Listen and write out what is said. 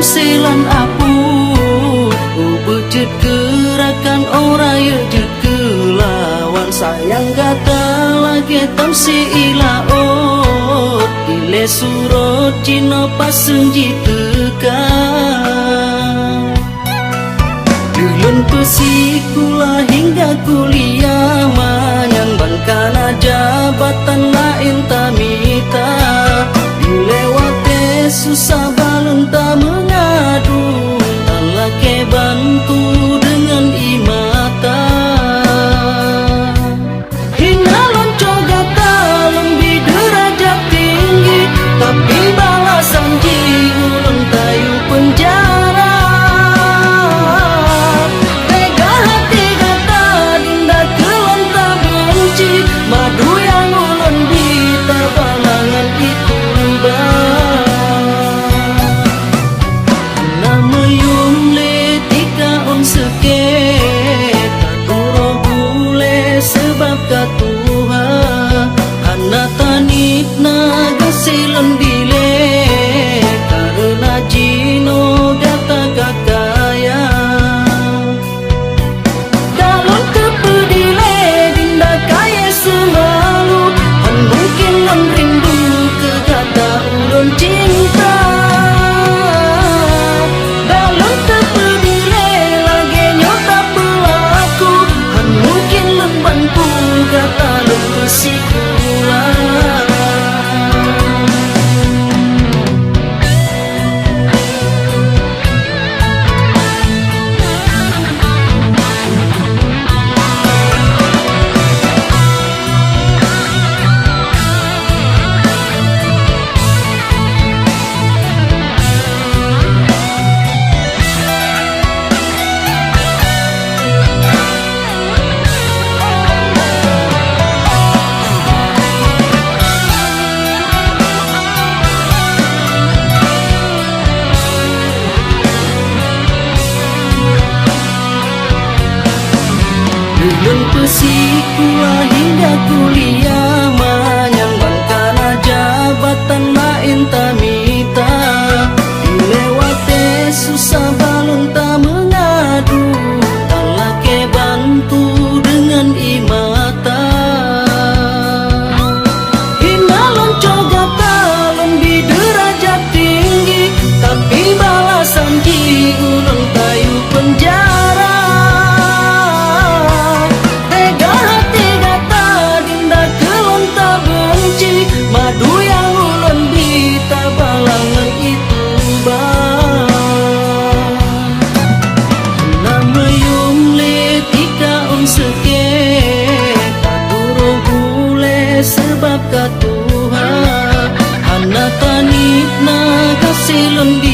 silan apu becet gerakan orang ya kelawan sayang kata lagi tam si ila ile surut cina pasung jitekan dulun pesikula hingga kuliah manyang bangkana jabatan lain tamita dilewate susah balon tak mengadu tak lagi bantu dengan imata hina lonco gata lebih derajat tinggi tapi balasan jiulun tayu penjara tega hati gata dinda kelonta benci madu yang ulun di terbalangan itu sebab katuha hana tanip naga silon dile karena jino gata kakaya dalam kepedile dinda kaya selalu han mungkin non rindu ke kata ulun cinta dalam kepedile lagi nyota pelaku han mungkin bantu kata lembesi kuat dulun pesikula hingga kuliah manyang bangkana jabatan lain tamita dilewate susah balon tak mengadu tak lagi bantu dengan imata hina lonco gata lebih derajat tinggi tapi balasan jiulun tayu penjara madu yang ulun di tabalangan itu bang namayum letika seke katuro bule sebab katuha hana tanit naga silun di